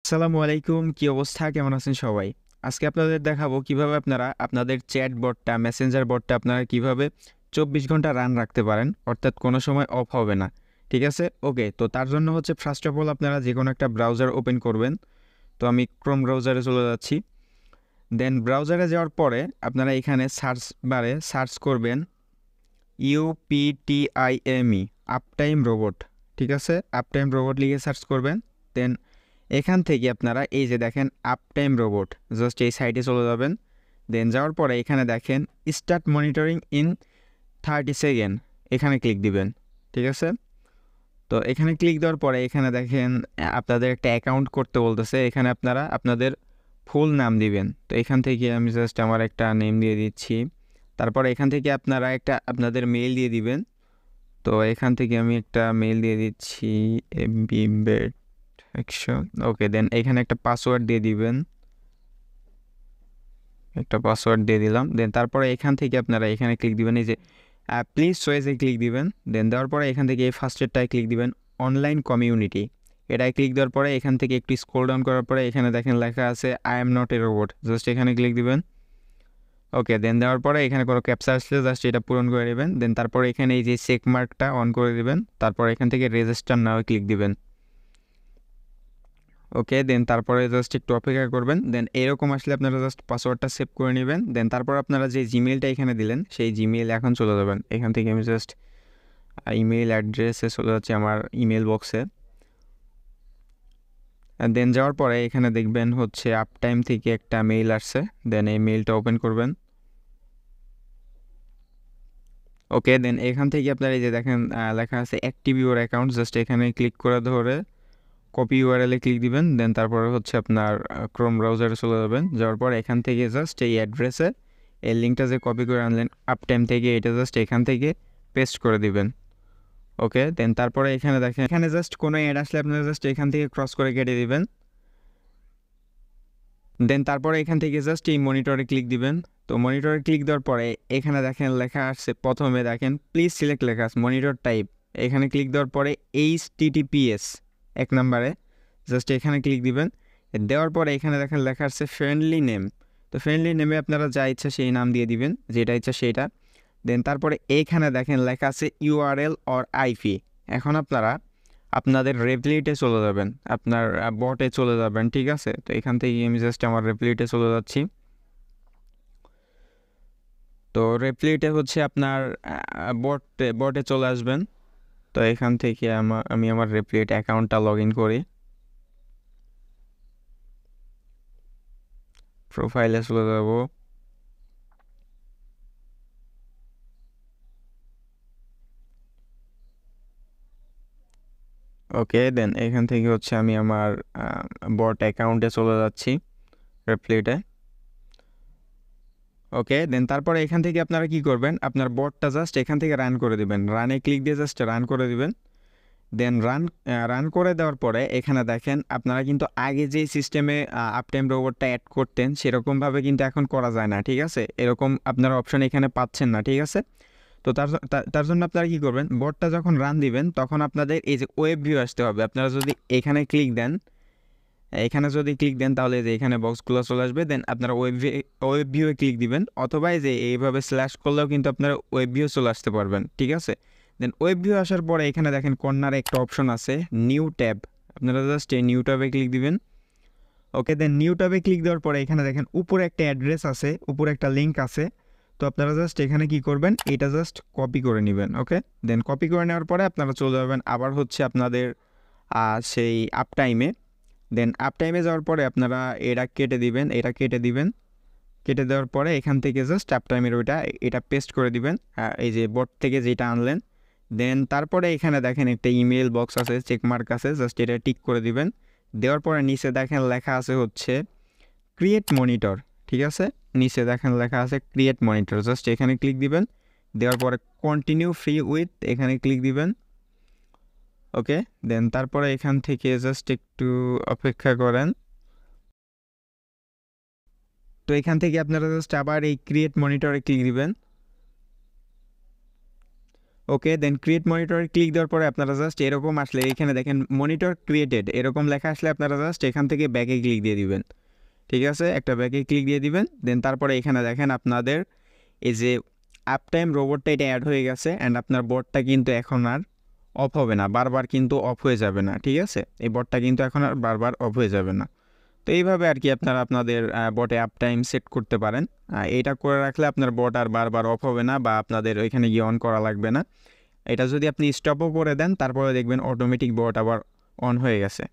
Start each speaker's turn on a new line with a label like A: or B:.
A: আসসালামু আলাইকুম, কি অবস্থা, কেমন আছেন সবাই? আজকে আপনাদের দেখাবো কিভাবে আপনারা আপনাদের চ্যাট বটটা, মেসেঞ্জার বটটা আপনারা কিভাবে 24 ঘন্টা রান রাখতে পারেন, অর্থাৎ কোনো সময় অফ হবে না। ঠিক আছে? ওকে, তো তার জন্য হচ্ছে ফার্স্ট অফ অল আপনারা যে কোনো একটা ব্রাউজার ওপেন করবেন। তো আমি ক্রোম ব্রাউজারে চলে যাচ্ছি। দেন ব্রাউজারে যাওয়ার পরে আপনারা এখানে সার্চ বারে সার্চ করবেন UPTIME, আপটাইম রোবট। ঠিক আছে? আপটাইম রোবট লিখে সার্চ করবেন। দেন এখান থেকে আপনারা এই যে দেখেন আপটাইম রোবট, জাস্ট এই সাইটে চলে যাবেন। দেন যাওয়ার পরে এখানে দেখেন স্টার্ট মনিটরিং ইন 30 সেকেন্ড, এখানে ক্লিক দিবেন। ঠিক আছে? তো এখানে ক্লিক দেওয়ার পরে এখানে দেখেন আপনাদের একটা অ্যাকাউন্ট করতে বলতেছে। এখানে আপনারা আপনাদের ফুল নাম দিবেন। তো এখান থেকে আমি জাস্ট আমার একটা নেম দিয়ে দিচ্ছি। তারপর এখান থেকে আপনারা একটা আপনাদের মেইল দিয়ে দিবেন। তো এখান থেকে আমি একটা মেইল দিয়ে দিচ্ছি, mbed অ্যাকশন। ওকে, দেন এখানে একটা পাসওয়ার্ড দিয়ে দিবেন, একটা পাসওয়ার্ড দিয়ে দিলাম। দেন তারপরে এখান থেকে আপনারা এখানে ক্লিক দিবেন, এই যে প্লিজ চয়েসে ক্লিক দিবেন। দেন দেওয়ার পরে এখান থেকে এই ফার্স্টেরটায় ক্লিক দিবেন, অনলাইন কমিউনিটি। এটায় ক্লিক দেওয়ার পরে এখান থেকে একটু স্ক্রল ডাউন করার পরে এখানে দেখেন লেখা আছে I am not a robot, just এখানে ক্লিক দিবেন। ওকে, দেন দেওয়ার পরে এখানে কোনো ক্যাপচা আসলে জাস্ট এটা পূরণ করে নেবেন। দেন তারপরে এখানে এই যে চেক মার্কটা অন করে দিবেন। তারপর এখান থেকে রেজিস্টার নাও ক্লিক দিবেন। ওকে, দেন তারপরে জাস্ট একটু অপেক্ষা করবেন। দেন এরকম আসলে আপনারা জাস্ট পাসওয়ার্ডটা সেভ করে নেবেন। দেন তারপর আপনারা যে জিমেইলটা এখানে দিলেন সেই জিমেইল এখন চলে যাবেন। এখান থেকে আমি জাস্ট ইমেইল অ্যাড্রেসে চলে যাচ্ছি, আমার ইমেল বক্সে। দেন যাওয়ার পরে এখানে দেখবেন হচ্ছে আপটাইম থেকে একটা মেইল আসছে। দেন এই মেইলটা ওপেন করবেন। ওকে, দেন এখান থেকে আপনারা এই যে দেখেন লেখা আছে অ্যাক্টিভ ইউর অ্যাকাউন্ট, জাস্ট এখানে ক্লিক করে ধরে কপি ইউআরএলে ক্লিক দিবেন। দেন তারপরে হচ্ছে আপনার ক্রোম ব্রাউজারে চলে যাবেন। যাওয়ার পর এখান থেকে জাস্ট এই অ্যাড্রেসে এই লিঙ্কটা যে কপি করে আনলেন আপটাইম থেকে, এটা জাস্ট এখান থেকে পেস্ট করে দিবেন। ওকে, দেন তারপরে এখানে দেখেন এখানে জাস্ট কোনো অ্যাড আসলে আপনারা জাস্ট এখান থেকে ক্রস করে কেটে দিবেন। দেন তারপরে এখান থেকে জাস্ট এই মনিটরে ক্লিক দিবেন। তো মনিটরে ক্লিক দেওয়ার পরে এখানে দেখেন লেখা আসছে, প্রথমে দেখেন প্লিজ সিলেক্ট লেখা আছে মনিটর টাইপ। এখানে ক্লিক দেওয়ার পরে HTTPS এক নম্বরে জাস্ট এখানে ক্লিক দিবেন। দেওয়ার পরে এখানে দেখেন লেখা আছে ফ্রেন্ডলি নেম। তো ফ্রেন্ডলি নেমে আপনারা যা ইচ্ছা সেই নাম দিয়ে দিবেন, যেটা ইচ্ছা সেইটা। দেন তারপরে এইখানে দেখেন লেখা আছে URL অর IP। এখন আপনারা আপনাদের রেপ্লিটে চলে যাবেন, আপনার বটে চলে যাবেন। ঠিক আছে? তো এখান থেকে আমি জাস্ট আমার রেপ্লিটে চলে যাচ্ছি। তো রেপ্লিটে হচ্ছে আপনার বটে চলে আসবেন। তো এখান থেকে আমি আমার রেপ্লিট অ্যাকাউন্টটা লগ ইন করি, প্রোফাইলে চলে যাব। ওকে, দেন এখান থেকে হচ্ছে আমি আমার বট অ্যাকাউন্টে চলে যাচ্ছি, রেপ্লিটে। ওকে, দেন তারপরে এখান থেকে আপনারা কি করবেন, আপনার বটটা জাস্ট এখান থেকে রান করে দিবেন, রানে ক্লিক দিয়ে জাস্ট রান করে দিবেন। দেন রান করে দেওয়ার পরে এখানে দেখেন আপনারা কিন্তু আগে যেই সিস্টেমে আপটাইম রোবটটা অ্যাড করতেন সেরকমভাবে কিন্তু এখন করা যায় না। ঠিক আছে? এরকম আপনারা অপশন এখানে পাচ্ছেন না। ঠিক আছে? তো তার জন্য আপনারা কী করবেন, বটটা যখন রান দিবেন তখন আপনাদের এই যে ওয়েব ভিউ আসতে হবে। আপনারা যদি এখানে ক্লিক দেন, তাহলে যে এখানে বক্সগুলো চলে আসবে। দেন আপনারা ওয়েব ভিউয়ে ক্লিক দিবেন, অথবা এই যে এইভাবে স্ল্যাশ করলেও কিন্তু আপনারা ওয়েব ভিউ চলে আসতে পারবেন। ঠিক আছে? দেন ওয়েব ভিউ আসার পরে এখানে দেখেন কর্নারে একটা অপশন আছে নিউ ট্যাব, আপনারা জাস্ট এই নিউ ট্যাবে ক্লিক দিবেন। ওকে, দেন নিউ ট্যাবে ক্লিক দেওয়ার পরে এখানে দেখেন উপরে একটা অ্যাড্রেস আছে, উপরে একটা লিঙ্ক আছে। তো আপনারা জাস্ট এখানে কি করবেন, এটা জাস্ট কপি করে নেবেন। ওকে, দেন কপি করে নেওয়ার পরে আপনারা চলে যাবেন আবার হচ্ছে আপনাদের সেই আপটাইমে। দেন আপটাইমে যাওয়ার পরে আপনারা এটা কেটে দিবেন। কেটে দেওয়ার পরে এখান থেকে জাস্ট আপটাইমের এটা পেস্ট করে দিবেন, এই যে বট থেকে যেটা আনলেন। দেন তারপরে এখানে দেখেন একটা ইমেল বক্স আছে, চেকমার্ক আছে, জাস্ট এটা টিক করে দিবেন। দেওয়ার পরে নিচে দেখেন লেখা আছে হচ্ছে ক্রিয়েট মনিটর। ঠিক আছে? নিচে দেখেন লেখা আছে ক্রিয়েট মনিটর, জাস্ট এখানে ক্লিক দিবেন। দেওয়ার পরে কন্টিনিউ ফ্রি উইথ এখানে ক্লিক দিবেন। ওকে, দেন তারপরে এখান থেকে জাস্ট একটু অপেক্ষা করেন। তো এখান থেকে আপনারা জাস্ট আবার এই ক্রিয়েট মনিটরে ক্লিক দিবেন। ওকে, দেন ক্রিয়েট মনিটর ক্লিক দেওয়ার পরে আপনারা জাস্ট এরকম আসলে এখানে দেখেন মনিটর ক্রিয়েটেড এরকম লেখা আসলে আপনারা জাস্ট এখান থেকে ব্যাকে ক্লিক দিয়ে দিবেন। ঠিক আছে, একটা ব্যাকে ক্লিক দিয়ে দিবেন। দেন তারপরে এখানে দেখেন আপনাদের এই যে আপ টাইম রোবটটা এটা অ্যাড হয়ে গেছে অ্যান্ড আপনার বটটা কিন্তু এখন আর অফ হবে না, বারবার কিন্তু অফ হয়ে যাবে না। ঠিক আছে, এই বটটা কিন্তু এখন আর বারবার অফ হয়ে যাবে না। তো এইভাবে আর কি আপনারা আপনাদের বটে আপ টাইম সেট করতে পারেন। এইটা করে রাখলে আপনার বট আর বারবার অফ হবে না বা আপনাদের ওইখানে গিয়ে অন করা লাগবে না। এটা যদি আপনি স্টপও করে দেন তারপরে দেখবেন অটোমেটিক বট আবার অন হয়ে গেছে।